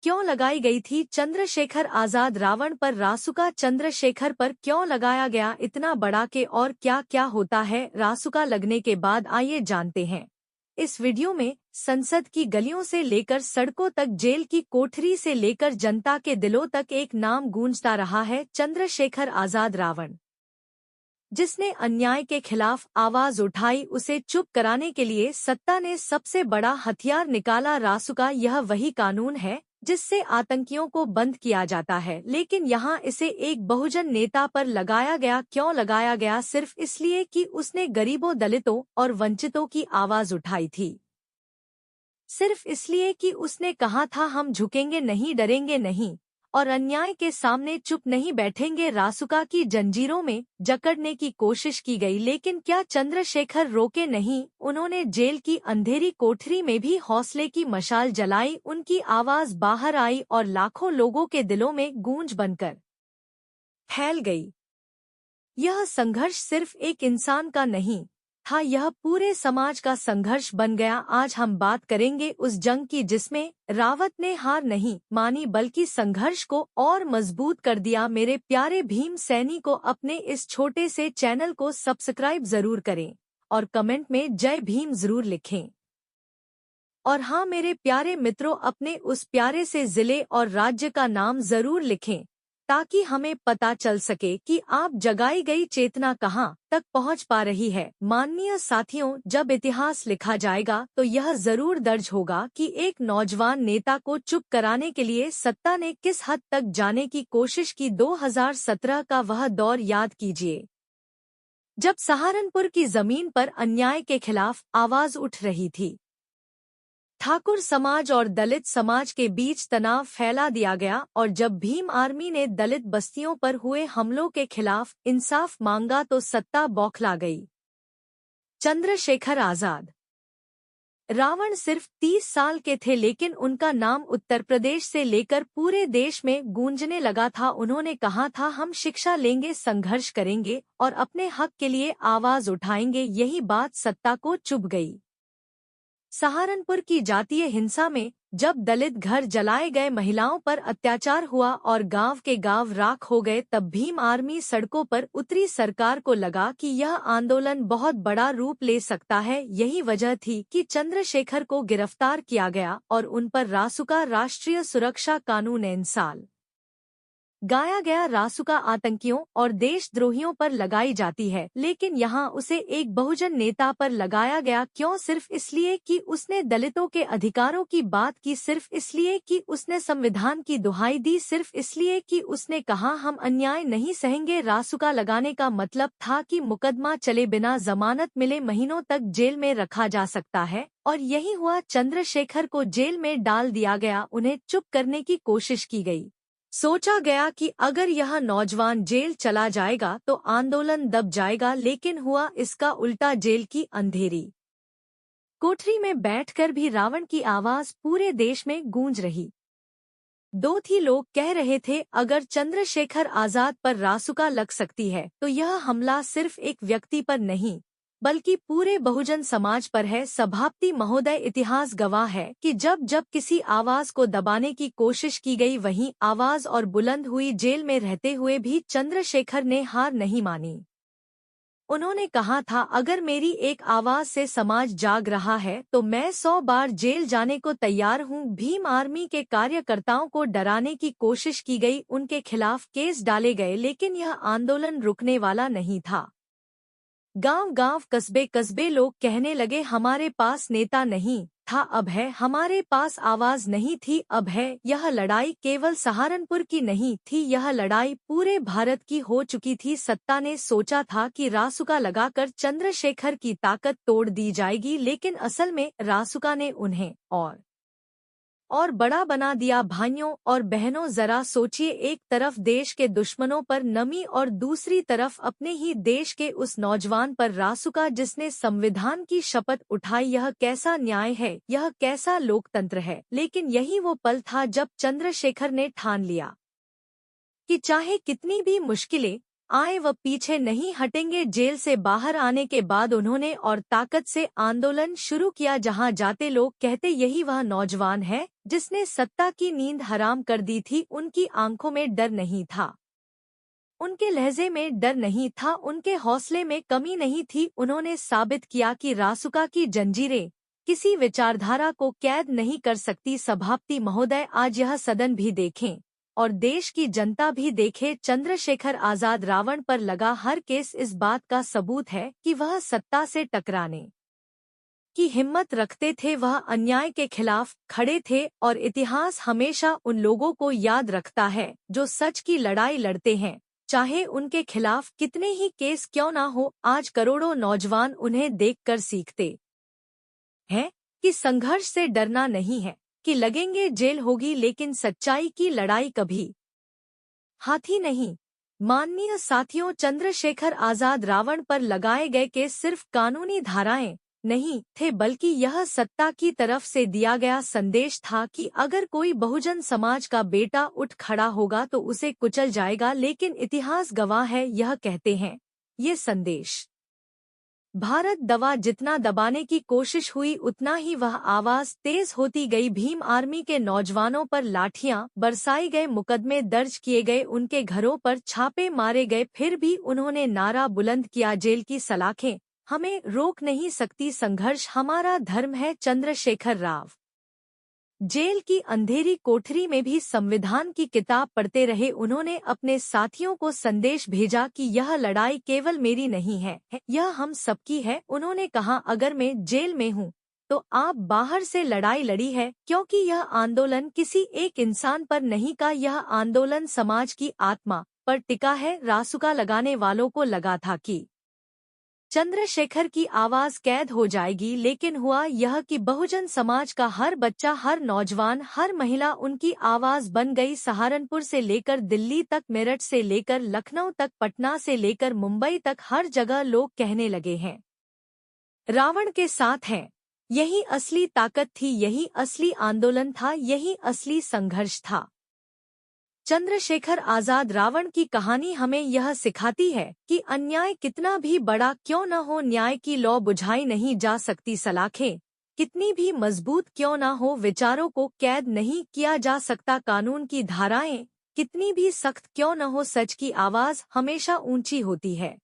क्यों लगाई गई थी चंद्रशेखर आजाद? रावण पर रासुका चंद्रशेखर पर क्यों लगाया गया इतना बड़ा के और क्या क्या होता है रासुका लगने के बाद, आइए जानते हैं। इस वीडियो में संसद की गलियों से लेकर सड़कों तक, जेल की कोठरी से लेकर जनता के दिलों तक एक नाम गूंजता रहा है, चंद्रशेखर आजाद। रावण जिसने अन्याय के खिलाफ आवाज उठाई, उसे चुप कराने के लिए सत्ता ने सबसे बड़ा हथियार निकाला, रासुका। यह वही कानून है जिससे आतंकियों को बंद किया जाता है, लेकिन यहाँ इसे एक बहुजन नेता पर लगाया गया। क्यों लगाया गया? सिर्फ इसलिए कि उसने गरीबों, दलितों और वंचितों की आवाज उठाई थी। सिर्फ इसलिए कि उसने कहा था, हम झुकेंगे नहीं, डरेंगे नहीं और अन्याय के सामने चुप नहीं बैठेंगे। रासुका की जंजीरों में जकड़ने की कोशिश की गई, लेकिन क्या चंद्रशेखर रोके नहीं? उन्होंने जेल की अंधेरी कोठरी में भी हौसले की मशाल जलाई, उनकी आवाज बाहर आई और लाखों लोगों के दिलों में गूंज बनकर फैल गई। यह संघर्ष सिर्फ एक इंसान का नहीं था, यह पूरे समाज का संघर्ष बन गया। आज हम बात करेंगे उस जंग की जिसमें रावत ने हार नहीं मानी बल्कि संघर्ष को और मजबूत कर दिया। मेरे प्यारे भीम सैनी को अपने इस छोटे से चैनल को सब्सक्राइब जरूर करें और कमेंट में जय भीम जरूर लिखें। और हाँ मेरे प्यारे मित्रों, अपने उस प्यारे से जिले और राज्य का नाम जरूर लिखें ताकि हमें पता चल सके कि आप जगाई गई चेतना कहां तक पहुंच पा रही है। माननीय साथियों, जब इतिहास लिखा जाएगा तो यह जरूर दर्ज होगा कि एक नौजवान नेता को चुप कराने के लिए सत्ता ने किस हद तक जाने की कोशिश की। 2017 का वह दौर याद कीजिए जब सहारनपुर की जमीन पर अन्याय के खिलाफ आवाज उठ रही थी। ठाकुर समाज और दलित समाज के बीच तनाव फैला दिया गया और जब भीम आर्मी ने दलित बस्तियों पर हुए हमलों के खिलाफ इंसाफ मांगा तो सत्ता बौखला गई। चंद्रशेखर आजाद रावण सिर्फ 30 साल के थे, लेकिन उनका नाम उत्तर प्रदेश से लेकर पूरे देश में गूंजने लगा था। उन्होंने कहा था, हम शिक्षा लेंगे, संघर्ष करेंगे और अपने हक के लिए आवाज उठाएंगे। यही बात सत्ता को चुभ गई। सहारनपुर की जातीय हिंसा में जब दलित घर जलाए गए, महिलाओं पर अत्याचार हुआ और गांव के गांव राख हो गए, तब भीम आर्मी सड़कों पर उतरी। सरकार को लगा कि यह आंदोलन बहुत बड़ा रूप ले सकता है। यही वजह थी कि चंद्रशेखर को गिरफ्तार किया गया और उन पर रासुका, राष्ट्रीय सुरक्षा कानून साल गाया गया। रासुका आतंकियों और देशद्रोहियों पर लगाई जाती है, लेकिन यहाँ उसे एक बहुजन नेता पर लगाया गया। क्यों? सिर्फ इसलिए कि उसने दलितों के अधिकारों की बात की, सिर्फ इसलिए कि उसने संविधान की दुहाई दी, सिर्फ इसलिए कि उसने कहा, हम अन्याय नहीं सहेंगे। रासुका लगाने का मतलब था कि मुकदमा चले बिना जमानत मिले महीनों तक जेल में रखा जा सकता है, और यही हुआ। चंद्रशेखर को जेल में डाल दिया गया, उन्हें चुप करने की कोशिश की गई। सोचा गया कि अगर यह नौजवान जेल चला जाएगा तो आंदोलन दब जाएगा, लेकिन हुआ इसका उल्टा। जेल की अंधेरी कोठरी में बैठकर भी रावण की आवाज पूरे देश में गूंज रही। दो थी लोग कह रहे थे, अगर चंद्रशेखर आजाद पर रासुका लग सकती है तो यह हमला सिर्फ एक व्यक्ति पर नहीं बल्कि पूरे बहुजन समाज पर है। सभापति महोदय, इतिहास गवाह है कि जब जब किसी आवाज को दबाने की कोशिश की गई, वहीं आवाज और बुलंद हुई। जेल में रहते हुए भी चंद्रशेखर ने हार नहीं मानी। उन्होंने कहा था, अगर मेरी एक आवाज से समाज जाग रहा है तो मैं 100 बार जेल जाने को तैयार हूं। भीम आर्मी के कार्यकर्ताओं को डराने की कोशिश की गई, उनके खिलाफ केस डाले गए, लेकिन यह आंदोलन रुकने वाला नहीं था। गांव गांव, कस्बे कस्बे लोग कहने लगे, हमारे पास नेता नहीं था, अब है। हमारे पास आवाज नहीं थी, अब है। यह लड़ाई केवल सहारनपुर की नहीं थी, यह लड़ाई पूरे भारत की हो चुकी थी। सत्ता ने सोचा था कि रासुका लगाकर चंद्रशेखर की ताकत तोड़ दी जाएगी, लेकिन असल में रासुका ने उन्हें और बड़ा बना दिया। भाइयों और बहनों, जरा सोचिए, एक तरफ देश के दुश्मनों पर नमी और दूसरी तरफ अपने ही देश के उस नौजवान पर रासुका जिसने संविधान की शपथ उठाई। यह कैसा न्याय है? यह कैसा लोकतंत्र है? लेकिन यही वो पल था जब चंद्रशेखर ने ठान लिया कि चाहे कितनी भी मुश्किलें आए व पीछे नहीं हटेंगे। जेल से बाहर आने के बाद उन्होंने और ताकत से आंदोलन शुरू किया। जहां जाते लोग कहते यही वह नौजवान है जिसने सत्ता की नींद हराम कर दी थी। उनकी आंखों में डर नहीं था, उनके लहजे में डर नहीं था, उनके हौसले में कमी नहीं थी। उन्होंने साबित किया कि रासुका की जंजीरें किसी विचारधारा को कैद नहीं कर सकती। सभापति महोदय, आज यह सदन भी देखें और देश की जनता भी देखे, चंद्रशेखर आजाद रावण पर लगा हर केस इस बात का सबूत है कि वह सत्ता से टकराने की हिम्मत रखते थे, वह अन्याय के खिलाफ खड़े थे। और इतिहास हमेशा उन लोगों को याद रखता है जो सच की लड़ाई लड़ते हैं, चाहे उनके खिलाफ कितने ही केस क्यों ना हो। आज करोड़ों नौजवान उन्हें देखकर सीखते हैं कि संघर्ष से डरना नहीं है, कि लगेंगे जेल होगी लेकिन सच्चाई की लड़ाई कभी हाथी नहीं। माननीय साथियों, चंद्रशेखर आजाद रावण पर लगाए गए केस सिर्फ कानूनी धाराएं नहीं थे, बल्कि यह सत्ता की तरफ से दिया गया संदेश था कि अगर कोई बहुजन समाज का बेटा उठ खड़ा होगा तो उसे कुचल जाएगा। लेकिन इतिहास गवाह है, यह कहते हैं ये संदेश भारत दबा, जितना दबाने की कोशिश हुई उतना ही वह आवाज तेज होती गई। भीम आर्मी के नौजवानों पर लाठियां बरसाई गए, मुकदमे दर्ज किए गए, उनके घरों पर छापे मारे गए, फिर भी उन्होंने नारा बुलंद किया, जेल की सलाखें हमें रोक नहीं सकती, संघर्ष हमारा धर्म है। चंद्रशेखर राव जेल की अंधेरी कोठरी में भी संविधान की किताब पढ़ते रहे। उन्होंने अपने साथियों को संदेश भेजा कि यह लड़ाई केवल मेरी नहीं है, यह हम सबकी है। उन्होंने कहा, अगर मैं जेल में हूँ तो आप बाहर से लड़ाई लड़ी है, क्योंकि यह आंदोलन किसी एक इंसान पर नहीं का, यह आंदोलन समाज की आत्मा पर टिका है। रासुका लगाने वालों को लगा था कि चंद्रशेखर की आवाज कैद हो जाएगी, लेकिन हुआ यह कि बहुजन समाज का हर बच्चा, हर नौजवान, हर महिला उनकी आवाज बन गई। सहारनपुर से लेकर दिल्ली तक, मेरठ से लेकर लखनऊ तक, पटना से लेकर मुंबई तक, हर जगह लोग कहने लगे हैं रावण के साथ हैं। यही असली ताकत थी, यही असली आंदोलन था, यही असली संघर्ष था। चंद्रशेखर आजाद रावण की कहानी हमें यह सिखाती है कि अन्याय कितना भी बड़ा क्यों न हो, न्याय की लौ बुझाई नहीं जा सकती। सलाखें कितनी भी मजबूत क्यों न हो, विचारों को कैद नहीं किया जा सकता। कानून की धाराएं कितनी भी सख्त क्यों न हो, सच की आवाज हमेशा ऊंची होती है।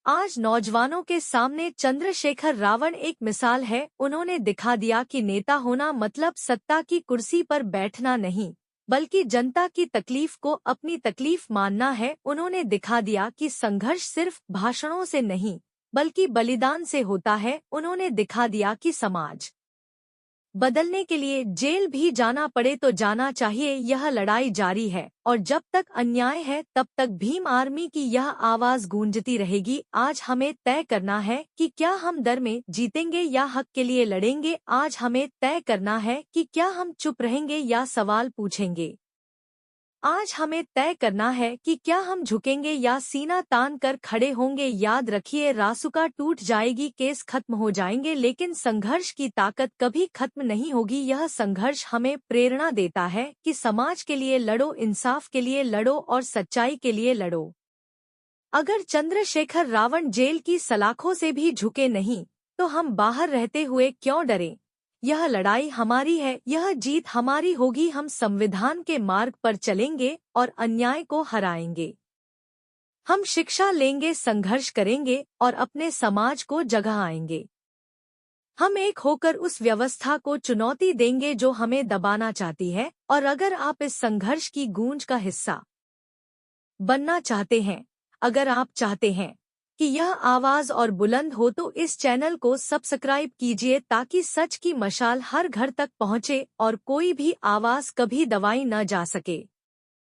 आज नौजवानों के सामने चंद्रशेखर रावण एक मिसाल है। उन्होंने दिखा दिया कि नेता होना मतलब सत्ता की कुर्सी पर बैठना नहीं, बल्कि जनता की तकलीफ को अपनी तकलीफ मानना है। उन्होंने दिखा दिया कि संघर्ष सिर्फ भाषणों से नहीं बल्कि बलिदान से होता है। उन्होंने दिखा दिया कि समाज बदलने के लिए जेल भी जाना पड़े तो जाना चाहिए। यह लड़ाई जारी है और जब तक अन्याय है तब तक भीम आर्मी की यह आवाज गूंजती रहेगी। आज हमें तय करना है कि क्या हम डर में जीतेंगे या हक के लिए लड़ेंगे। आज हमें तय करना है कि क्या हम चुप रहेंगे या सवाल पूछेंगे। आज हमें तय करना है कि क्या हम झुकेंगे या सीना तान कर खड़े होंगे। याद रखिए, रासुका टूट जाएगी, केस खत्म हो जाएंगे, लेकिन संघर्ष की ताकत कभी खत्म नहीं होगी। यह संघर्ष हमें प्रेरणा देता है कि समाज के लिए लड़ो, इंसाफ के लिए लड़ो और सच्चाई के लिए लड़ो। अगर चंद्रशेखर रावण जेल की सलाखों से भी झुके नहीं तो हम बाहर रहते हुए क्यों डरें। यह लड़ाई हमारी है, यह जीत हमारी होगी। हम संविधान के मार्ग पर चलेंगे और अन्याय को हराएंगे। हम शिक्षा लेंगे, संघर्ष करेंगे और अपने समाज को जगाएंगे। हम एक होकर उस व्यवस्था को चुनौती देंगे जो हमें दबाना चाहती है। और अगर आप इस संघर्ष की गूंज का हिस्सा बनना चाहते हैं, अगर आप चाहते हैं कि यह आवाज और बुलंद हो, तो इस चैनल को सब्सक्राइब कीजिए ताकि सच की मशाल हर घर तक पहुंचे और कोई भी आवाज कभी दबाई न जा सके।